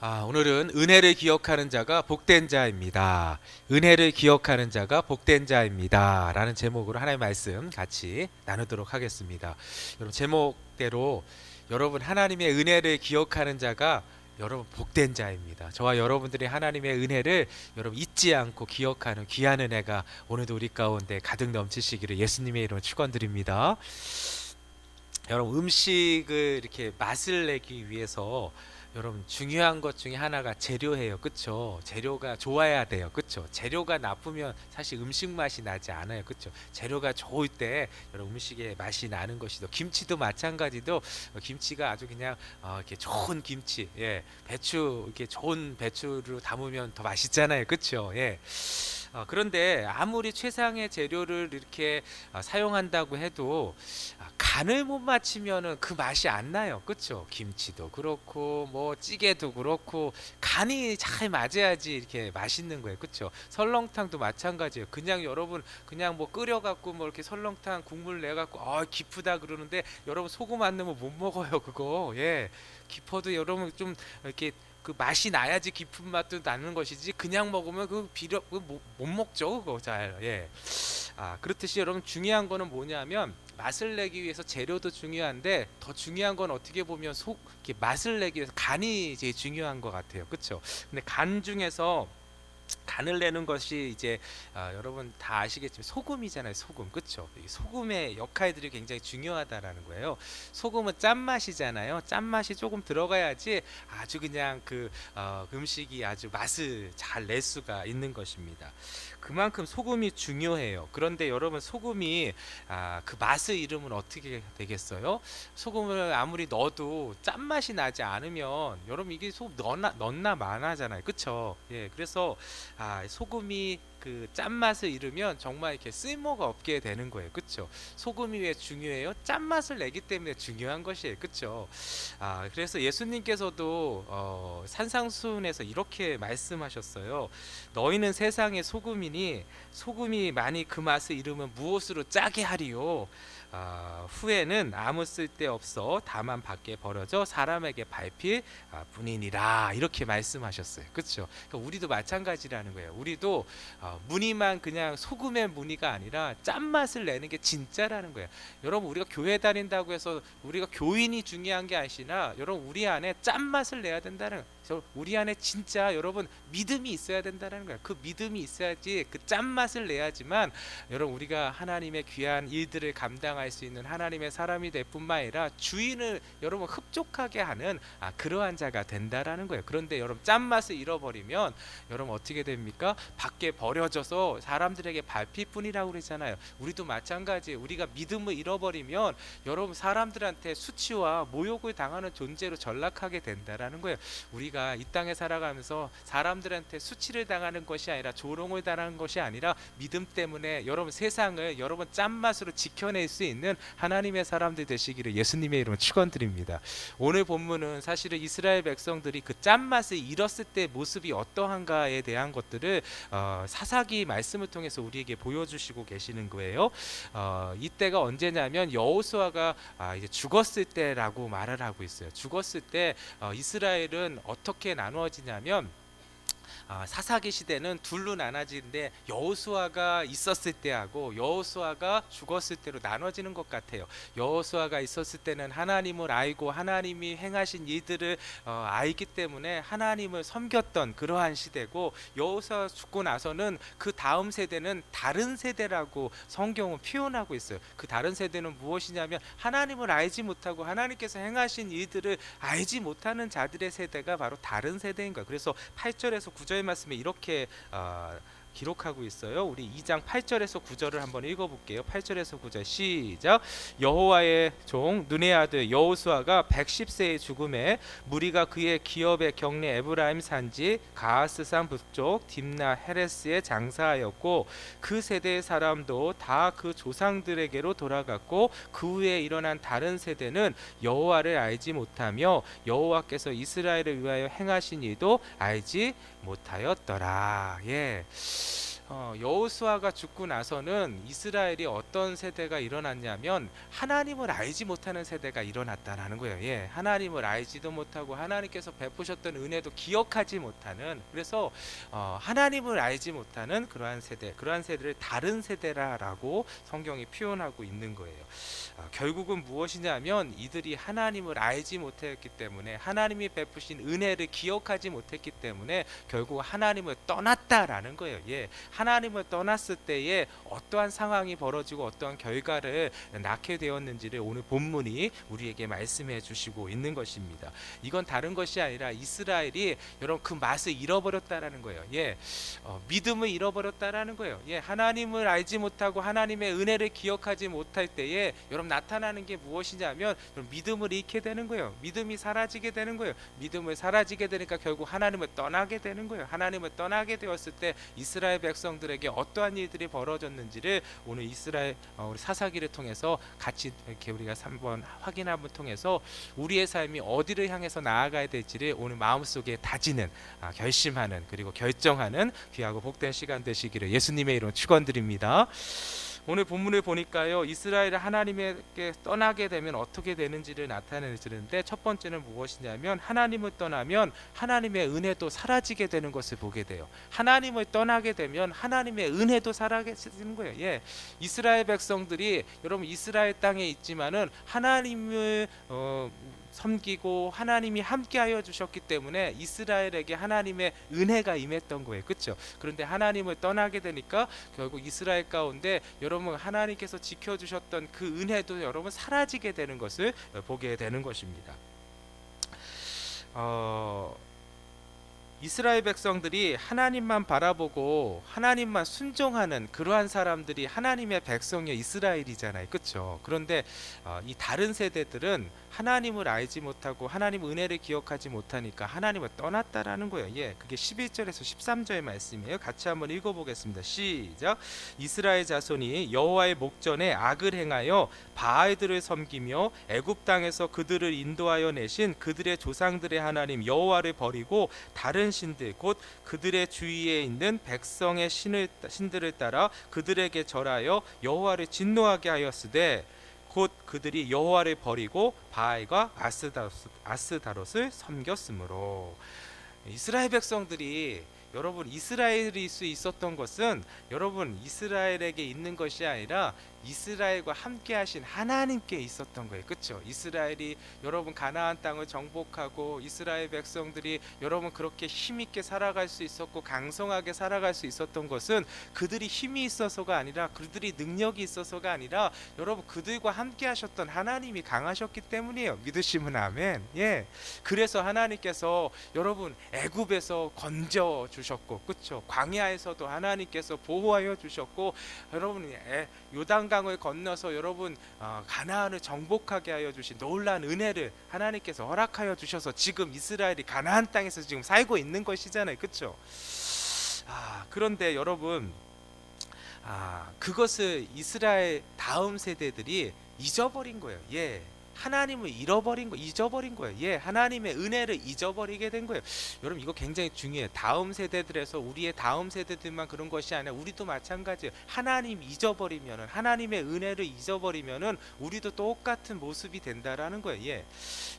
오늘은 은혜를 기억하는 자가 복된 자입니다. 은혜를 기억하는 자가 복된 자입니다. 라는 제목으로 하나님의 말씀 같이 나누도록 하겠습니다. 여러분, 제목대로 여러분 하나님의 은혜를 기억하는 자가 여러분 복된 자입니다. 저와 여러분들이 하나님의 은혜를 여러분 잊지 않고 기억하는 귀한 은혜가 오늘도 우리 가운데 가득 넘치시기를 예수님의 이름으로 축원드립니다. 여러분, 음식을 이렇게 맛을 내기 위해서 여러분 중요한 것 중에 하나가 재료예요. 그쵸? 재료가 좋아야 돼요. 그쵸? 재료가 나쁘면 사실 음식 맛이 나지 않아요. 그쵸? 재료가 좋을 때 여러분 음식의 맛이 나는 것이죠. 김치도 마찬가지도 김치가 아주 그냥 이렇게 좋은 김치, 예, 배추 이렇게 좋은 배추로 담으면 더 맛있잖아요. 그쵸? 예. 그런데 아무리 최상의 재료를 이렇게 사용한다고 해도 간을 못 맞추면은 그 맛이 안 나요. 그쵸? 김치도 그렇고 뭐 찌개도 그렇고 간이 잘 맞아야지 이렇게 맛있는 거예요. 그쵸? 설렁탕도 마찬가지예요. 그냥 여러분 그냥 뭐 끓여 갖고 뭐 이렇게 설렁탕 국물 내 갖고 깊다 그러는데 여러분 소금 안 넣으면 못 먹어요. 그거. 예. 깊어도 여러분 좀 이렇게 그 맛이 나야지 깊은 맛도 나는 것이지 그냥 먹으면 그 비려 못 먹죠. 그거 잘. 예. 그렇듯이 여러분 중요한 거는 뭐냐면 맛을 내기 위해서 재료도 중요한데 더 중요한 건 어떻게 보면 이렇게 맛을 내기 위해서 간이 제일 중요한 것 같아요. 그렇죠? 근데 간 중에서 간을 내는 것이 이제 여러분 다 아시겠지만 소금이잖아요. 소금. 그렇죠? 소금의 역할들이 굉장히 중요하다라는 거예요. 소금은 짠맛이잖아요. 짠맛이 조금 들어가야지 아주 그냥 그 음식이 아주 맛을 잘 낼 수가 있는 것입니다. 그만큼 소금이 중요해요. 그런데 여러분 소금이 그 맛을 잃으면 어떻게 되겠어요? 소금을 아무리 넣어도 짠맛이 나지 않으면 여러분 이게 소금 넣나 마나잖아요. 그쵸? 예, 그래서 소금이 그 짠맛을 잃으면 정말 이렇게 쓸모가 없게 되는 거예요. 그쵸? 소금이 왜 중요해요? 짠맛을 내기 때문에 중요한 것이에요. 그쵸? 그래서 예수님께서도 산상수훈에서 이렇게 말씀하셨어요. 너희는 세상의 소금이니 소금이 많이 그 맛을 잃으면 무엇으로 짜게 하리요? 후에는 아무 쓸데 없어 다만 밖에 버려져 사람에게 밟힐 뿐이니라 이렇게 말씀하셨어요. 그렇죠? 그러니까 우리도 마찬가지라는 거예요. 우리도 무늬만 그냥 소금의 무늬가 아니라 짠맛을 내는 게 진짜라는 거예요. 여러분 우리가 교회 다닌다고 해서 우리가 교인이 중요한 게 아니라 여러분 우리 안에 짠맛을 내야 된다는 거예요. 우리 안에 진짜 여러분 믿음이 있어야 된다는 거예요. 그 믿음이 있어야지 그 짠맛을 내야지만 여러분 우리가 하나님의 귀한 일들을 감당할 수 있는 하나님의 사람이 될 뿐만 아니라 주인을 여러분 흡족하게 하는 그러한 자가 된다라는 거예요. 그런데 여러분 짠맛을 잃어버리면 여러분 어떻게 됩니까? 밖에 버려져서 사람들에게 밟힐 뿐이라고 그러잖아요. 우리도 마찬가지예요. 우리가 믿음을 잃어버리면 여러분 사람들한테 수치와 모욕을 당하는 존재로 전락하게 된다라는 거예요. 우리가 이 땅에 살아가면서 사람들한테 수치를 당하는 것이 아니라 조롱을 당하는 것이 아니라 믿음 때문에 여러분 세상을 여러분 짠맛으로 지켜낼 수 있는 하나님의 사람들 되시기를 예수님의 이름으로 축원드립니다. 오늘 본문은 사실은 이스라엘 백성들이 그 짠맛을 잃었을 때 모습이 어떠한가에 대한 것들을 사사기 말씀을 통해서 우리에게 보여주시고 계시는 거예요. 이때가 언제냐면 여호수아가 이제 죽었을 때라고 말을 하고 있어요. 죽었을 때 이스라엘은 어떻게 나누어지냐면 사사기 시대는 둘로 나눠지는데 여호수아가 있었을 때하고 여호수아가 죽었을 때로 나눠지는 것 같아요. 여호수아가 있었을 때는 하나님을 알고 하나님이 행하신 일들을 알기 때문에 하나님을 섬겼던 그러한 시대고 여호수아 죽고 나서는 그 다음 세대는 다른 세대라고 성경은 표현하고 있어요. 그 다른 세대는 무엇이냐면 하나님을 알지 못하고 하나님께서 행하신 일들을 알지 못하는 자들의 세대가 바로 다른 세대인 거예요. 그래서 8절에서 9절 말씀에 이렇게 기록하고 있어요. 우리 2장 8절에서 9절을 한번 읽어볼게요. 8절에서 9절 시작. 여호와의 종 눈의 아들 여호수아가 110세의 죽음에 무리가 그의 기업의 경내 에브라임 산지 가하스산 북쪽 딥나 헤레스에 장사하였고 그 세대의 사람도 다 그 조상들에게로 돌아갔고 그 후에 일어난 다른 세대는 여호와를 알지 못하며 여호와께서 이스라엘을 위하여 행하신 일도 알지 못하였더라. 예. 여호수아가 죽고 나서는 이스라엘이 어떤 세대가 일어났냐면 하나님을 알지 못하는 세대가 일어났다라는 거예요. 예, 하나님을 알지도 못하고 하나님께서 베푸셨던 은혜도 기억하지 못하는, 그래서 하나님을 알지 못하는 그러한 세대를 다른 세대라고 성경이 표현하고 있는 거예요. 결국은 무엇이냐면 이들이 하나님을 알지 못했기 때문에, 하나님이 베푸신 은혜를 기억하지 못했기 때문에 결국 하나님을 떠났다라는 거예요. 예, 하나님을 떠났을 때에 어떠한 상황이 벌어지고 어떠한 결과를 낳게 되었는지를 오늘 본문이 우리에게 말씀해 주시고 있는 것입니다. 이건 다른 것이 아니라 이스라엘이 여러분 그 맛을 잃어버렸다라는 거예요. 예, 믿음을 잃어버렸다라는 거예요. 예, 하나님을 알지 못하고 하나님의 은혜를 기억하지 못할 때에 여러분 나타나는 게 무엇이냐면 믿음을 잃게 되는 거예요. 믿음이 사라지게 되는 거예요. 믿음을 사라지게 되니까 결국 하나님을 떠나게 되는 거예요. 하나님을 떠나게 되었을 때 이스라엘 백성들에게 어떠한 일들이 벌어졌는지를 오늘 이스라엘 우리 사사기를 통해서 같이 이렇게 우리가 한번 확인함을 통해서 우리의 삶이 어디를 향해서 나아가야 될지를 오늘 마음속에 다지는, 결심하는, 그리고 결정하는 귀하고 복된 시간 되시기를 예수님의 이름으로 축원드립니다. 오늘 본문을 보니까요, 이스라엘이 하나님에게 떠나게 되면 어떻게 되는지를 나타내는데, 첫 번째는 무엇이냐면 하나님을 떠나면 하나님의 은혜도 사라지게 되는 것을 보게 돼요. 하나님을 떠나게 되면 하나님의 은혜도 사라지는 거예요. 예, 이스라엘 백성들이 여러분 이스라엘 땅에 있지만은 하나님을 섬기고 하나님이 함께하여 주셨기 때문에 이스라엘에게 하나님의 은혜가 임했던 거예요. 그렇죠? 그런데 하나님을 떠나게 되니까 결국 이스라엘 가운데 여러분 하나님께서 지켜주셨던 그 은혜도 여러분 사라지게 되는 것을 보게 되는 것입니다. 이스라엘 백성들이 하나님만 바라보고 하나님만 순종하는 그러한 사람들이 하나님의 백성이 이스라엘이잖아요. 그렇죠? 그런데 이 다른 세대들은 하나님을 알지 못하고 하나님 은혜를 기억하지 못하니까 하나님을 떠났다라는 거예요. 예, 그게 11절에서 13절의 말씀이에요. 같이 한번 읽어보겠습니다. 시작. 이스라엘 자손이 여호와의 목전에 악을 행하여 바알들을 섬기며 애굽 땅에서 그들을 인도하여 내신 그들의 조상들의 하나님 여호와를 버리고 다른 신들 곧 그들의 주위에 있는 백성의 신들을 따라 그들에게 절하여 여호와를 진노하게 하였으되 곧 그들이 여호와를 버리고 바알과 아스다롯을 섬겼으므로. 이스라엘 백성들이 여러분 이스라엘일 수 있었던 것은 여러분 이스라엘에게 있는 것이 아니라 이스라엘과 함께 하신 하나님께 있었던 거예요. 그렇죠? 이스라엘이 여러분 가나안 땅을 정복하고 이스라엘 백성들이 여러분 그렇게 힘있게 살아갈 수 있었고 강성하게 살아갈 수 있었던 것은 그들이 힘이 있어서가 아니라 그들이 능력이 있어서가 아니라 여러분 그들과 함께 하셨던 하나님이 강하셨기 때문이에요. 믿으시면 아멘. 예. 그래서 하나님께서 여러분 애굽에서 건져 주셨고, 그렇죠? 광야에서도 하나님께서 보호하여 주셨고, 여러분 요단강을 건너서 여러분 가나안을 정복하게 하여 주신 놀라운 은혜를 하나님께서 허락하여 주셔서 지금 이스라엘이 가나안 땅에서 지금 살고 있는 것이잖아요. 그렇죠? 그런데 여러분 그것을 이스라엘 다음 세대들이 잊어버린 거예요. 예. 하나님을 잊어버린 거예요. 예, 하나님의 은혜를 잊어버리게 된 거예요. 여러분 이거 굉장히 중요해요. 다음 세대들에서 우리의 다음 세대들만 그런 것이 아니라 우리도 마찬가지예요. 하나님 잊어버리면은 하나님의 은혜를 잊어버리면은 우리도 똑같은 모습이 된다라는 거예요. 예,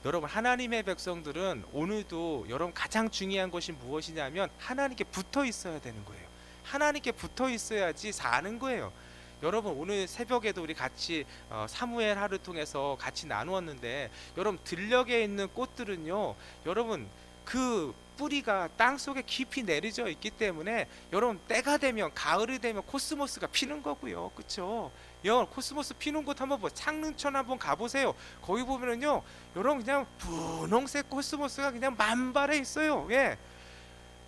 여러분 하나님의 백성들은 오늘도 여러분 가장 중요한 것이 무엇이냐면 하나님께 붙어 있어야 되는 거예요. 하나님께 붙어 있어야지 사는 거예요. 여러분 오늘 새벽에도 우리 같이 사무엘 하루 통해서 같이 나누었는데 여러분 들녘에 있는 꽃들은요 여러분 그 뿌리가 땅속에 깊이 내려져 있기 때문에 여러분 때가 되면 가을이 되면 코스모스가 피는 거고요. 그렇죠? 여러분 코스모스 피는 곳 한번 창릉천 한번 가보세요. 거기 보면은요 여러분 그냥 분홍색 코스모스가 그냥 만발해 있어요. 예,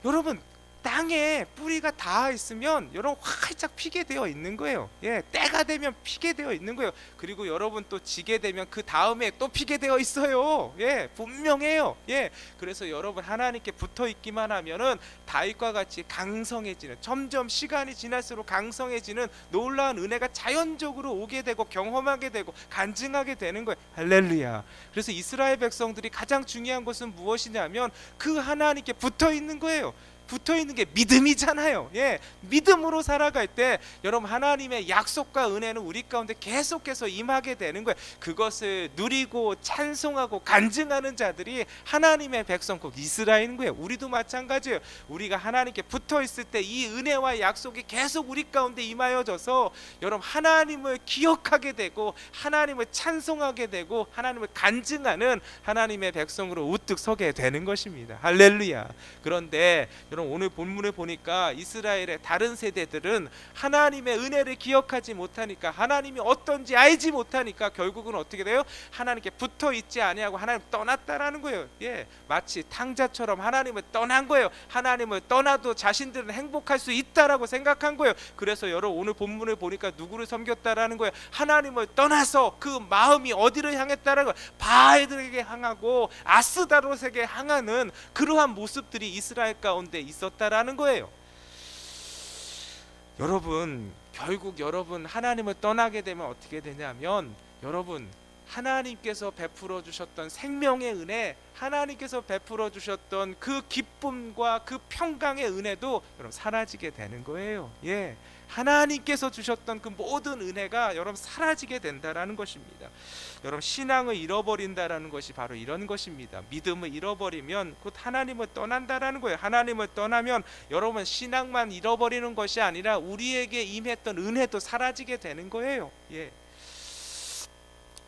여러분 땅에 뿌리가 닿아 있으면 여러분 활짝 피게 되어 있는 거예요. 예, 때가 되면 피게 되어 있는 거예요. 그리고 여러분 또 지게 되면 그 다음에 또 피게 되어 있어요. 예, 분명해요. 예, 그래서 여러분 하나님께 붙어 있기만 하면은 다윗과 같이 강성해지는, 점점 시간이 지날수록 강성해지는 놀라운 은혜가 자연적으로 오게 되고 경험하게 되고 간증하게 되는 거예요. 할렐루야. 그래서 이스라엘 백성들이 가장 중요한 것은 무엇이냐면 그 하나님께 붙어 있는 거예요. 붙어 있는 게 믿음이잖아요. 예, 믿음으로 살아갈 때 여러분 하나님의 약속과 은혜는 우리 가운데 계속해서 임하게 되는 거예요. 그것을 누리고 찬송하고 간증하는 자들이 하나님의 백성, 곧 이스라엘인 거예요. 우리도 마찬가지예요. 우리가 하나님께 붙어 있을 때 이 은혜와 약속이 계속 우리 가운데 임하여져서 여러분 하나님을 기억하게 되고 하나님을 찬송하게 되고 하나님을 간증하는 하나님의 백성으로 우뚝 서게 되는 것입니다. 할렐루야. 그런데 여러분 오늘 본문을 보니까 이스라엘의 다른 세대들은 하나님의 은혜를 기억하지 못하니까, 하나님이 어떤지 알지 못하니까 결국은 어떻게 돼요? 하나님께 붙어 있지 아니하고 하나님 떠났다라는 거예요. 예, 마치 탕자처럼 하나님을 떠난 거예요. 하나님을 떠나도 자신들은 행복할 수 있다라고 생각한 거예요. 그래서 여러분 오늘 본문을 보니까 누구를 섬겼다라는 거예요? 하나님을 떠나서 그 마음이 어디를 향했다라는 거예요? 바알에게 향하고 아스다롯에게 향하는 그러한 모습들이 이스라엘 가운데 있었다라는 거예요. 여러분 결국 여러분 하나님을 떠나게 되면 어떻게 되냐면, 여러분 하나님께서 베풀어 주셨던 생명의 은혜, 하나님께서 베풀어 주셨던 그 기쁨과 그 평강의 은혜도 여러분 사라지게 되는 거예요. 예, 하나님께서 주셨던 그 모든 은혜가 여러분 사라지게 된다라는 것입니다. 여러분 신앙을 잃어버린다라는 것이 바로 이런 것입니다. 믿음을 잃어버리면 곧 하나님을 떠난다라는 거예요. 하나님을 떠나면 여러분 신앙만 잃어버리는 것이 아니라 우리에게 임했던 은혜도 사라지게 되는 거예요. 예.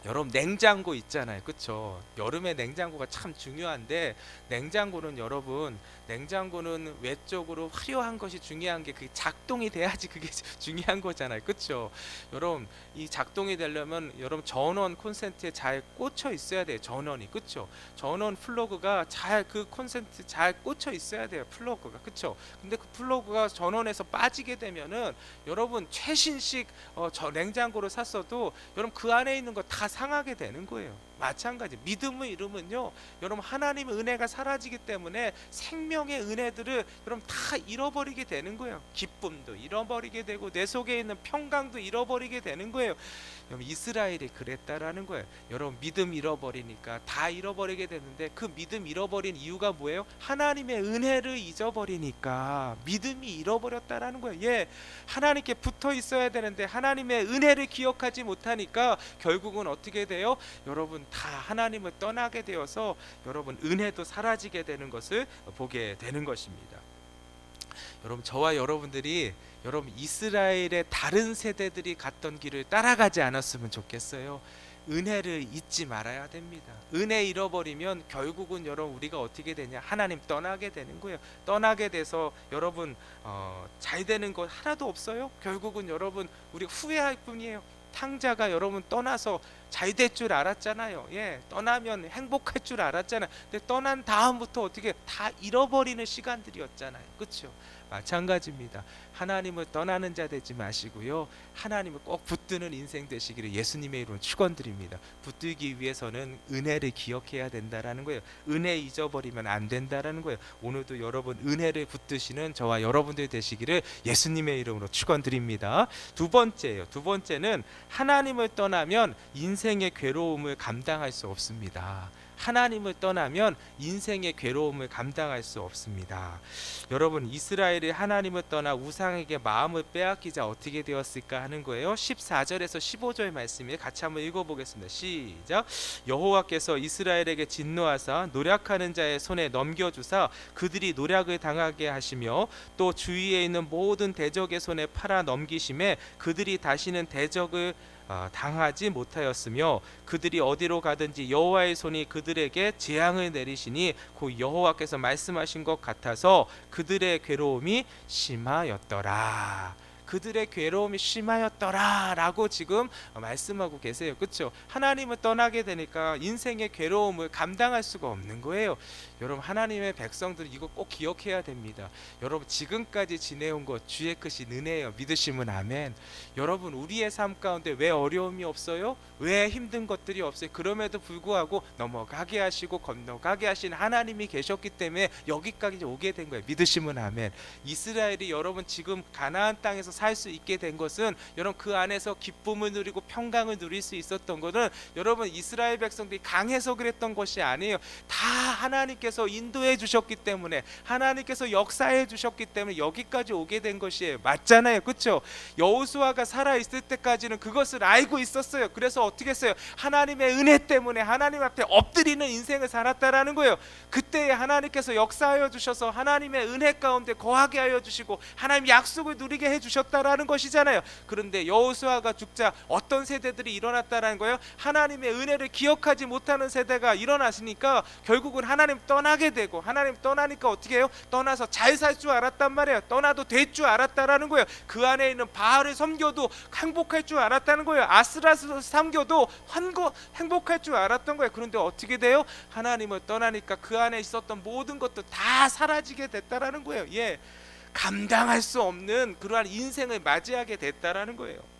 여러분 냉장고 있잖아요, 그렇죠? 여름에 냉장고가 참 중요한데, 냉장고는 여러분 냉장고는 외적으로 화려한 것이 중요한 게 그 작동이 돼야지 그게 중요한 거잖아요, 그렇죠? 여러분 이 작동이 되려면 여러분 전원 콘센트에 잘 꽂혀 있어야 돼요, 전원이, 그렇죠? 전원 플러그가 잘 그 콘센트 잘 꽂혀 있어야 돼요, 플러그가, 그렇죠? 근데 그 플러그가 전원에서 빠지게 되면은 여러분 최신식 저 냉장고를 샀어도 여러분 그 안에 있는 거 다 상하게 되는 거예요. 마찬가지 믿음을 잃으면요 여러분 하나님의 은혜가 사라지기 때문에 생명의 은혜들을 여러분 다 잃어버리게 되는 거예요. 기쁨도 잃어버리게 되고 내 속에 있는 평강도 잃어버리게 되는 거예요. 여러분 이스라엘이 그랬다라는 거예요. 여러분 믿음 잃어버리니까 다 잃어버리게 되는데, 그 믿음 잃어버린 이유가 뭐예요? 하나님의 은혜를 잊어버리니까 믿음이 잃어버렸다라는 거예요. 예, 하나님께 붙어 있어야 되는데 하나님의 은혜를 기억하지 못하니까 결국은 어떻게 돼요? 여러분 다 하나님을 떠나게 되어서 여러분 은혜도 사라지게 되는 것을 보게 되는 것입니다. 여러분 저와 여러분들이 여러분 이스라엘의 다른 세대들이 갔던 길을 따라가지 않았으면 좋겠어요. 은혜를 잊지 말아야 됩니다. 은혜 잃어버리면 결국은 여러분 우리가 어떻게 되냐, 하나님 떠나게 되는 거예요. 떠나게 돼서 여러분 잘 되는 것 하나도 없어요. 결국은 여러분 우리 후회할 뿐이에요. 탕자가 여러분 떠나서 잘 될 줄 알았잖아요. 예, 떠나면 행복할 줄 알았잖아요. 근데 떠난 다음부터 어떻게 다 잃어버리는 시간들이었잖아요, 그렇죠? 마찬가지입니다. 하나님을 떠나는 자 되지 마시고요, 하나님을 꼭 붙드는 인생 되시기를 예수님의 이름으로 축원드립니다. 붙들기 위해서는 은혜를 기억해야 된다라는 거예요. 은혜 잊어버리면 안 된다라는 거예요. 오늘도 여러분 은혜를 붙드시는 저와 여러분들 되시기를 예수님의 이름으로 축원드립니다. 두 번째예요. 두 번째는 하나님을 떠나면 인생의 괴로움을 감당할 수 없습니다. 하나님을 떠나면 인생의 괴로움을 감당할 수 없습니다. 여러분 이스라엘이 하나님을 떠나 우상에게 마음을 빼앗기자 어떻게 되었을까 하는 거예요. 14절에서 15절 말씀을 같이 한번 읽어보겠습니다. 시작. 여호와께서 이스라엘에게 진노하사 노략하는 자의 손에 넘겨주사 그들이 노략을 당하게 하시며 또 주위에 있는 모든 대적의 손에 팔아 넘기심에 그들이 다시는 대적을 당하지 못하였으며 그들이 어디로 가든지 여호와의 손이 그들에게 재앙을 내리시니 그 여호와께서 말씀하신 것 같아서 그들의 괴로움이 심하였더라. 그들의 괴로움이 심하였더라 라고 지금 말씀하고 계세요, 그렇죠? 하나님을 떠나게 되니까 인생의 괴로움을 감당할 수가 없는 거예요. 여러분 하나님의 백성들 이거 꼭 기억해야 됩니다. 여러분 지금까지 지내온 것 주의 크신 은혜예요. 믿으시면 아멘. 여러분 우리의 삶 가운데 왜 어려움이 없어요? 왜 힘든 것들이 없어요? 그럼에도 불구하고 넘어가게 하시고 건너가게 하신 하나님이 계셨기 때문에 여기까지 오게 된 거예요. 믿으시면 아멘. 이스라엘이 여러분 지금 가나안 땅에서 살 수 있게 된 것은 여러분 그 안에서 기쁨을 누리고 평강을 누릴 수 있었던 것은 여러분 이스라엘 백성들이 강해서 그랬던 것이 아니에요. 다 하나님께서 하나님께서 인도해 주셨기 때문에, 하나님께서 역사해 주셨기 때문에 여기까지 오게 된 것이에요. 맞잖아요, 그렇죠? 여호수아가 살아 있을 때까지는 그것을 알고 있었어요. 그래서 어떻게 했어요? 하나님의 은혜 때문에 하나님 앞에 엎드리는 인생을 살았다라는 거예요. 그때 하나님께서 역사하여 주셔서 하나님의 은혜 가운데 거하게 하여 주시고 하나님 약속을 누리게 해 주셨다라는 것이잖아요. 그런데 여호수아가 죽자 어떤 세대들이 일어났다라는 거예요? 하나님의 은혜를 기억하지 못하는 세대가 일어났으니까 결국은 하나님 떠나게 되고, 하나님 떠나니까 어떻게 해요? 떠나서 잘 살 줄 알았단 말이에요. 떠나도 될 줄 알았다라는 거예요. 그 안에 있는 바알을 섬겨도 행복할 줄 알았다는 거예요. 아스라스를 섬겨도 행복할 줄 알았던 거예요. 그런데 어떻게 돼요? 하나님을 떠나니까 그 안에 있었던 모든 것도 다 사라지게 됐다라는 거예요. 예, 감당할 수 없는 그러한 인생을 맞이하게 됐다라는 거예요.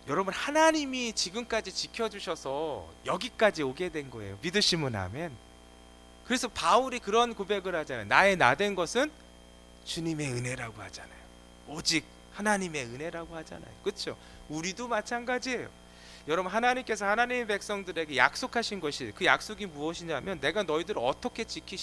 여러분, 하나님이 지금까지 지켜주셔서 여기까지 오게 된 거예요. 믿으시면 아멘. 그래서 바울이 그런 고백을 하잖아요. 나의 나된 것은 주님의 은혜라고 하잖아요. 오직 하나님의 은혜라고 하잖아요. 그렇죠? 우리도 마찬가지예요. 여러분, 하나님께서 하나님의 백성들에게 약속하신 것이, 그 약속이 무엇이냐면 내가 너희들을 어떻게 지킬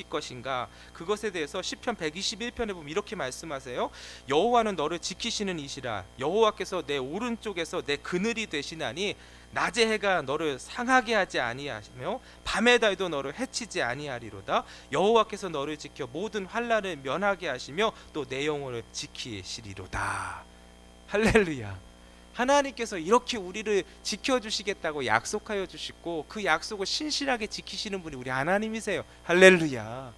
것인가, 그것에 대해서 시편 121편에 보면 이렇게 말씀하세요. 여호와는 너를 지키시는 이시라. 여호와께서 내 오른쪽에서 내 그늘이 되시나니 낮의 해가 너를 상하게 하지 아니하시며 밤의 달도 너를 해치지 아니하리로다. 여호와께서 너를 지켜 모든 환난을 면하게 하시며 또 내 영혼을 지키시리로다. 할렐루야. 하나님께서 이렇게 우리를 지켜주시겠다고 약속하여 주시고 그 약속을 신실하게 지키시는 분이 우리 하나님이세요. 할렐루야.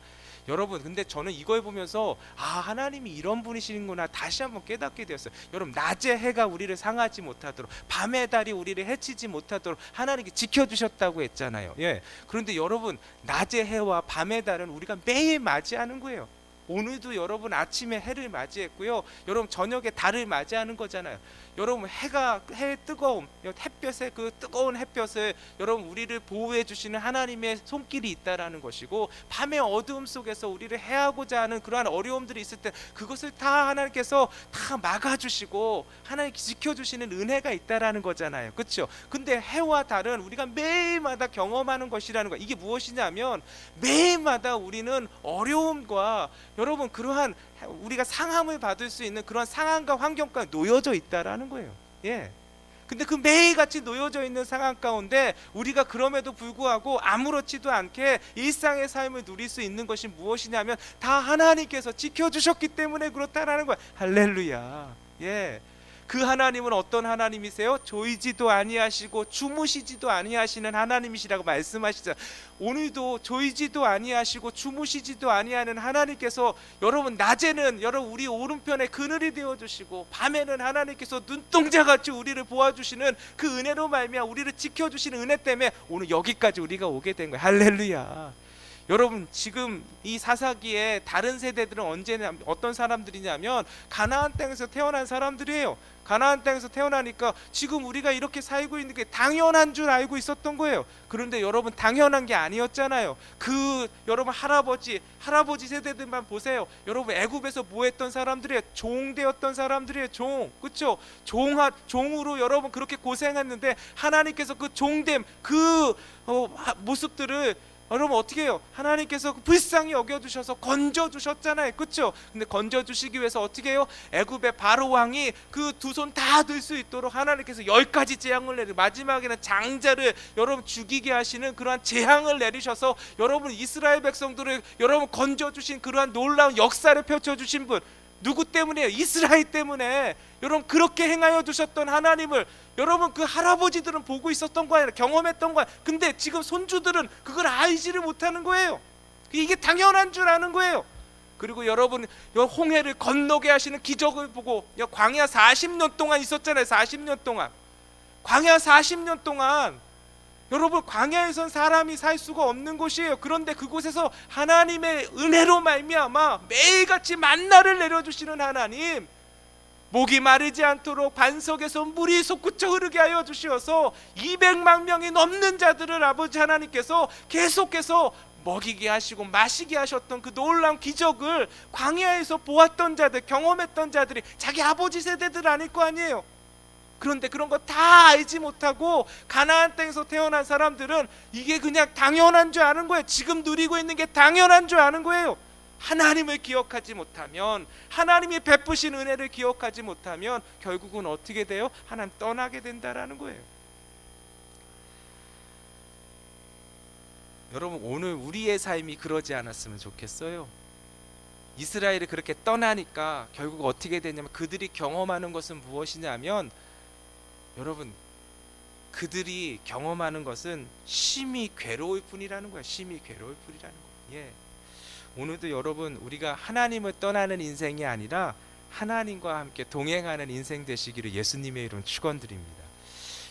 여러분, 근데 저는 이걸 보면서 하나님이 이런 분이시는구나 다시 한번 깨닫게 되었어요. 여러분, 낮의 해가 우리를 상하지 못하도록, 밤의 달이 우리를 해치지 못하도록 하나님께 지켜주셨다고 했잖아요. 예. 그런데 여러분, 낮의 해와 밤의 달은 우리가 매일 맞이하는 거예요. 오늘도 여러분 아침에 해를 맞이했고요. 여러분 저녁에 달을 맞이하는 거잖아요. 여러분 해의 뜨거움, 햇볕의 그 뜨거운 햇볕을 여러분 우리를 보호해 주시는 하나님의 손길이 있다라는 것이고, 밤의 어두움 속에서 우리를 해하고자 하는 그러한 어려움들이 있을 때 그것을 다 하나님께서 다 막아주시고 하나님 지켜주시는 은혜가 있다라는 거잖아요. 그렇죠? 근데 해와 달은 우리가 매일마다 경험하는 것이라는 거. 이게 무엇이냐면 매일마다 우리는 어려움과 여러분 그러한 우리가 상함을 받을 수 있는 그런 상황과 환경과 놓여져 있다라는 거예요. 예. 근데 그 매일같이 놓여져 있는 상황 가운데 우리가 그럼에도 불구하고 아무렇지도 않게 일상의 삶을 누릴 수 있는 것이 무엇이냐면 다 하나님께서 지켜주셨기 때문에 그렇다라는 거예요. 할렐루야. 예. 그 하나님은 어떤 하나님이세요? 조이지도 아니하시고 주무시지도 아니하시는 하나님이시라고 말씀하시죠. 오늘도 조이지도 아니하시고 주무시지도 아니하는 하나님께서 여러분 낮에는 여러분 우리 오른편에 그늘이 되어주시고 밤에는 하나님께서 눈동자같이 우리를 보아주시는 그 은혜로 말미암아 우리를 지켜주시는 은혜 때문에 오늘 여기까지 우리가 오게 된 거예요. 할렐루야. 여러분 지금 이 사사기에 다른 세대들은 언제냐, 어떤 사람들이냐면 가나안 땅에서 태어난 사람들이에요. 가나안 땅에서 태어나니까 지금 우리가 이렇게 살고 있는 게 당연한 줄 알고 있었던 거예요. 그런데 여러분 당연한 게 아니었잖아요. 그 여러분 할아버지 세대들만 보세요. 여러분 애굽에서 뭐 했던 사람들이에요? 종 되었던 사람들이에요. 종. 그렇죠? 종으로 여러분 그렇게 고생했는데 하나님께서 그 종됨 그 모습들을 여러분 어떻게 해요? 하나님께서 불쌍히 여겨주셔서 건져주셨잖아요. 그렇죠? 근데 건져주시기 위해서 어떻게 해요? 애굽의 바로 왕이 그 두 손 다 들 수 있도록 하나님께서 10가지 재앙을 내리고 마지막에는 장자를 여러분 죽이게 하시는 그러한 재앙을 내리셔서 여러분 이스라엘 백성들을 여러분 건져주신 그러한 놀라운 역사를 펼쳐주신 분 누구 때문이에요? 이스라엘 때문에. 여러분 그렇게 행하여 주셨던 하나님을 여러분 그 할아버지들은 보고 있었던 거예요. 경험했던 거예요. 근데 지금 손주들은 그걸 알지를 못하는 거예요. 이게 당연한 줄 아는 거예요. 그리고 여러분 홍해를 건너게 하시는 기적을 보고 광야 40년 동안 있었잖아요. 40년 동안 광야 40년 동안 여러분 광야에선 사람이 살 수가 없는 곳이에요. 그런데 그곳에서 하나님의 은혜로 말미암아 매일같이 만나를 내려주시는 하나님, 목이 마르지 않도록 반석에서 물이 솟구쳐 흐르게 하여 주시어서 200만 명이 넘는 자들을 아버지 하나님께서 계속해서 먹이게 하시고 마시게 하셨던 그 놀라운 기적을 광야에서 보았던 자들, 경험했던 자들이 자기 아버지 세대들 아닐 거 아니에요. 그런데 그런 거 다 알지 못하고 가나안 땅에서 태어난 사람들은 이게 그냥 당연한 줄 아는 거예요. 지금 누리고 있는 게 당연한 줄 아는 거예요. 하나님을 기억하지 못하면, 하나님이 베푸신 은혜를 기억하지 못하면 결국은 어떻게 돼요? 하나님 떠나게 된다라는 거예요. 여러분, 오늘 우리의 삶이 그러지 않았으면 좋겠어요. 이스라엘이 그렇게 떠나니까 결국 어떻게 되냐면, 그들이 경험하는 것은 무엇이냐면, 여러분, 그들이 경험하는 것은 심히 괴로울 뿐이라는 거야. 심히 괴로울 뿐이라는 거야. 예. 오늘도 여러분, 우리가 하나님을 떠나는 인생이 아니라 하나님과 함께 동행하는 인생 되시기를 예수님의 이름 축원드립니다.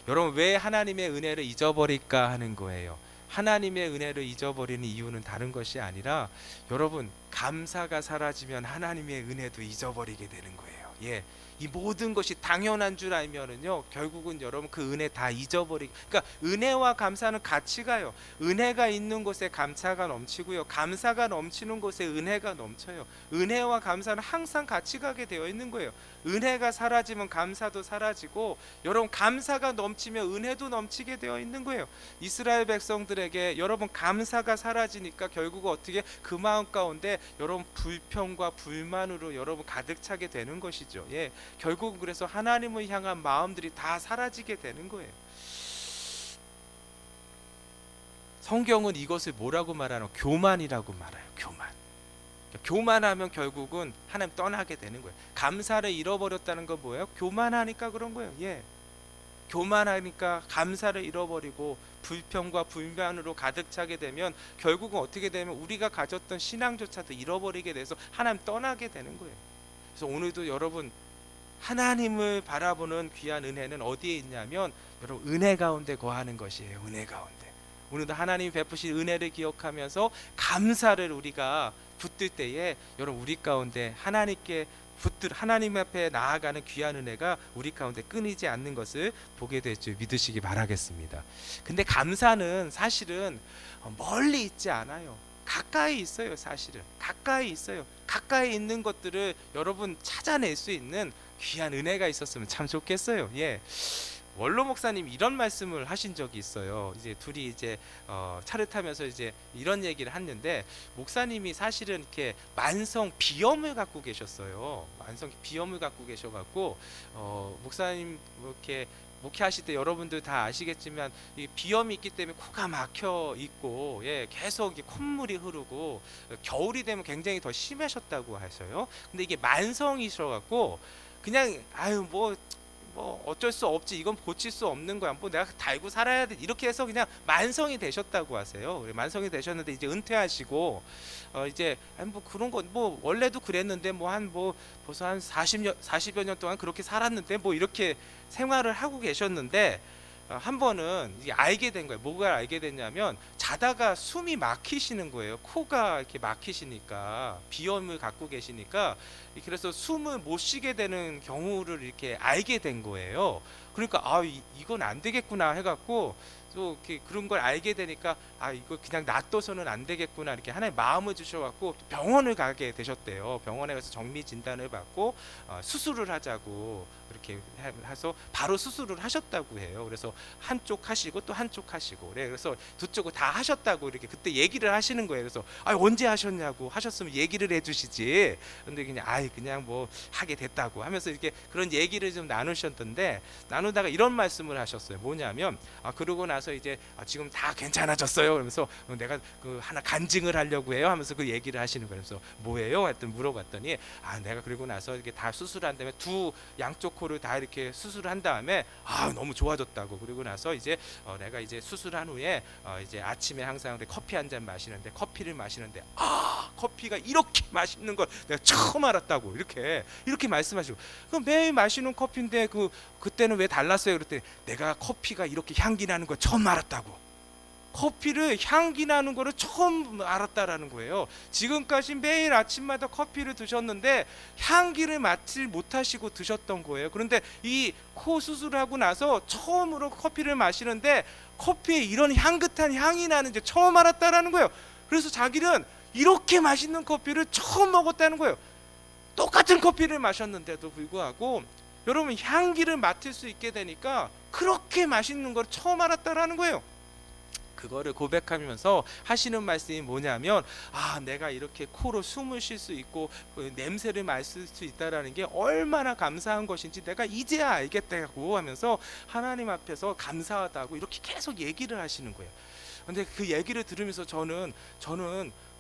여러분, 왜 하나님의 은혜를 잊어버릴까 하는 거예요. 하나님의 은혜를 잊어버리는 이유는 다른 것이 아니라, 여러분, 감사가 사라지면 하나님의 은혜도 잊어버리게 되는 거예요. 예. 이 모든 것이 당연한 줄 알면은요, 결국은 여러분 그 은혜 다 잊어버리고, 그러니까 은혜와 감사는 같이 가요. 은혜가 있는 곳에 감사가 넘치고요, 감사가 넘치는 곳에 은혜가 넘쳐요. 은혜와 감사는 항상 같이 가게 되어 있는 거예요. 은혜가 사라지면 감사도 사라지고, 여러분 감사가 넘치면 은혜도 넘치게 되어 있는 거예요. 이스라엘 백성들에게 여러분 감사가 사라지니까 결국 어떻게 그 마음 가운데 여러분 불평과 불만으로 여러분 가득 차게 되는 것이죠. 예. 결국 그래서 하나님을 향한 마음들이 다 사라지게 되는 거예요. 성경은 이것을 뭐라고 말하노? 교만이라고 말해요. 교만. 교만하면 결국은 하나님 떠나게 되는 거예요. 감사를 잃어버렸다는 건 뭐예요? 교만하니까 그런 거예요. 예. 교만하니까 감사를 잃어버리고 불평과 불만으로 가득 차게 되면 결국은 어떻게 되면 우리가 가졌던 신앙조차도 잃어버리게 돼서 하나님 떠나게 되는 거예요. 그래서 오늘도 여러분, 하나님을 바라보는 귀한 은혜는 어디에 있냐면 여러분 은혜 가운데 거하는 것이에요. 은혜 가운데. 오늘도 하나님이 베푸신 은혜를 기억하면서 감사를 우리가 붙들 때에 여러분 우리 가운데 하나님 앞에 나아가는 귀한 은혜가 우리 가운데 끊이지 않는 것을 보게 될 줄 믿으시기 바라겠습니다. 근데 감사는 사실은 멀리 있지 않아요. 가까이 있어요. 사실은 가까이 있어요. 가까이 있는 것들을 여러분 찾아낼 수 있는 귀한 은혜가 있었으면 참 좋겠어요. 예. 원로 목사님 이런 말씀을 하신 적이 있어요. 이제 둘이 이제 차를 타면서 이제 이런 얘기를 했는데, 목사님이 사실은 이렇게 만성 비염을 갖고 계셨어요. 만성 비염을 갖고 계셔갖고 목사님 이렇게 목회하실 때 여러분들 다 아시겠지만 이 비염이 있기 때문에 코가 막혀 있고, 예, 계속 콧물이 흐르고 겨울이 되면 굉장히 더 심하셨다고 하셔요. 근데 이게 만성이셔갖고 그냥 뭐 어쩔 수 없지, 이건 고칠 수 없는 거야, 뭐 내가 달고 살아야 돼, 이렇게 해서 그냥 만성이 되셨다고 하세요. 만성이 되셨는데 이제 은퇴하시고 이제 뭐 그런 거 뭐 원래도 그랬는데 벌써 한 40여 년 동안 그렇게 살았는데 뭐 이렇게 생활을 하고 계셨는데 한 번은 알게 된 거예요. 뭐가 알게 됐냐면 자다가 숨이 막히시는 거예요. 코가 이렇게 막히시니까, 비염을 갖고 계시니까 그래서 숨을 못 쉬게 되는 경우를 이렇게 알게 된 거예요. 그러니까 이건 안 되겠구나 해갖고 또 이렇게 그런 걸 알게 되니까 이거 그냥 놔둬서는 안 되겠구나, 이렇게 하나의 마음을 주셔갖고 병원을 가게 되셨대요. 병원에 가서 정밀 진단을 받고 수술을 하자고 이렇게 해서 바로 수술을 하셨다고 해요. 그래서 한쪽 하시고 또 한쪽 하시고, 그래서 두 쪽을 다 하셨다고 이렇게 그때 얘기를 하시는 거예요. 그래서 언제 하셨냐고, 하셨으면 얘기를 해주시지. 근데 그냥 뭐 하게 됐다고 하면서 이렇게 그런 얘기를 좀 나누셨던데, 나누다가 이런 말씀을 하셨어요. 뭐냐면 그러고 나서 이제 지금 다 괜찮아졌어요. 그러면서 내가 그 하나 간증을 하려고 해요 하면서 그 얘기를 하시는 거예요. 그래서 뭐예요? 하여튼 물어봤더니 내가 그리고 나서 이렇게 다 수술한 다음에 두 양쪽 코를 다 이렇게 수술을 한 다음에 너무 좋아졌다고. 그리고 나서 이제 내가 이제 수술한 후에 이제 아침에 항상 커피 한 잔 마시는데, 커피를 마시는데 커피가 이렇게 맛있는 걸 내가 처음 알았다고 이렇게 말씀하시고, 그럼 매일 마시는 커피인데 그때는 왜 달랐어요? 그랬더니 내가 커피가 이렇게 향기 나는 걸 처음 알았다고. 커피를 향기 나는 거를 처음 알았다라는 거예요. 지금까지 매일 아침마다 커피를 드셨는데 향기를 맡지 못하시고 드셨던 거예요. 그런데 이 코 수술하고 나서 처음으로 커피를 마시는데 커피에 이런 향긋한 향이 나는지 처음 알았다라는 거예요. 그래서 자기는 이렇게 맛있는 커피를 처음 먹었다는 거예요. 똑같은 커피를 마셨는데도 불구하고 여러분 향기를 맡을 수 있게 되니까 그렇게 맛있는 걸 처음 알았다라는 거예요. 그거를 고백하면서 하시는 말씀이 뭐냐면, 아, 내가 이렇게 코로 숨을 쉴 수 있고 냄새를 맡을 수 있다라는 게 얼마나 감사한 것인지 내가 이제야 알겠다고 하면서 하나님 앞에서 감사하다고 이렇게 계속 얘기를 하시는 거예요. 근데 그 얘기를 들으면서 저는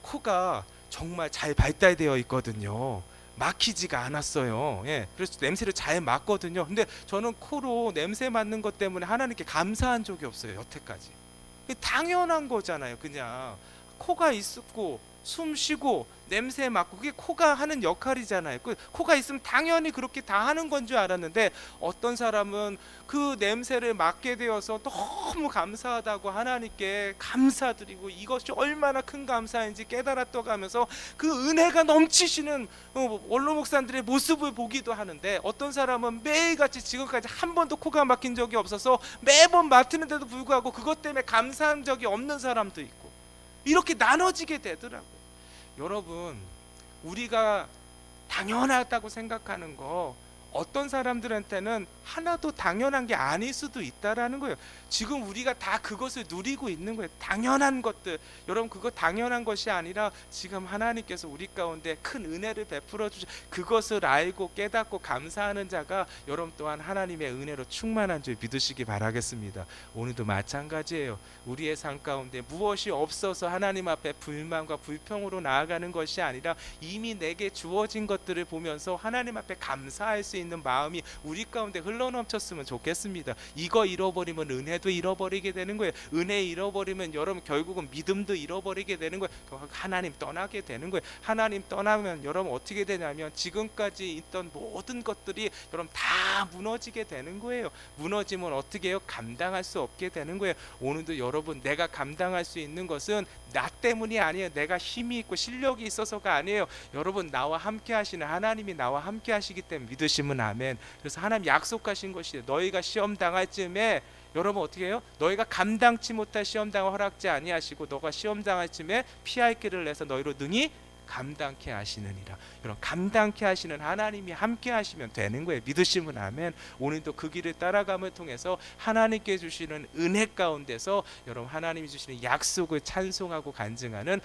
코가 정말 잘 발달되어 있거든요. 막히지가 않았어요. 예, 그래서 냄새를 잘 맡거든요. 근데 저는 코로 냄새 맡는 것 때문에 하나님께 감사한 적이 없어요, 여태까지. 당연한 거잖아요. 그냥 코가 있고 숨 쉬고 냄새 맡고 그게 코가 하는 역할이잖아요. 그 코가 있으면 당연히 그렇게 다 하는 건 줄 알았는데, 어떤 사람은 그 냄새를 맡게 되어서 너무 감사하다고 하나님께 감사드리고 이것이 얼마나 큰 감사인지 깨달았다고 하면서 그 은혜가 넘치시는 원로 목사님들의 모습을 보기도 하는데, 어떤 사람은 매일같이 지금까지 한 번도 코가 막힌 적이 없어서 매번 맡는데도 불구하고 그것 때문에 감사한 적이 없는 사람도 있고, 이렇게 나눠지게 되더라고요. 여러분, 우리가 당연하다고 생각하는 거 어떤 사람들한테는 하나도 당연한 게 아닐 수도 있다라는 거예요. 지금 우리가 다 그것을 누리고 있는 거예요. 당연한 것들. 여러분, 그거 당연한 것이 아니라 지금 하나님께서 우리 가운데 큰 은혜를 베풀어 주셔, 그것을 알고 깨닫고 감사하는 자가 여러분 또한 하나님의 은혜로 충만한 줄 믿으시기 바라겠습니다. 오늘도 마찬가지예요. 우리의 삶 가운데 무엇이 없어서 하나님 앞에 불만과 불평으로 나아가는 것이 아니라 이미 내게 주어진 것들을 보면서 하나님 앞에 감사할 수 있는 마음이 우리 가운데 흘러넘쳤으면 좋겠습니다. 이거 잃어버리면 은혜도 잃어버리게 되는 거예요. 은혜 잃어버리면 여러분 결국은 믿음도 잃어버리게 되는 거예요. 하나님 떠나게 되는 거예요. 하나님 떠나면 여러분 어떻게 되냐면 지금까지 있던 모든 것들이 여러분 다 무너지게 되는 거예요. 무너지면 어떻게 해요? 감당할 수 없게 되는 거예요. 오늘도 여러분, 내가 감당할 수 있는 것은 나 때문이 아니에요. 내가 힘이 있고 실력이 있어서가 아니에요. 여러분, 나와 함께 하시는 하나님이 나와 함께 하시기 때문에 믿으시면 아멘. 그래서 하나님 약속하신 것이, 너희가 시험 당할 쯤에 여러분 어떻게 해요? 너희가 감당치 못할 시험 당을 허락지 아니하시고 너가 시험 당할 쯤에 피할 길을 내서 너희로 능히 감당케 하시느니라. 여러분, 감당케 하시는 하나님이 함께 하시면 되는 거예요. 믿으시면 아멘. 오늘도 그 길을 따라감을 통해서 하나님께 주시는 은혜 가운데서 여러분 하나님이 주시는 약속을 찬송하고 간증하는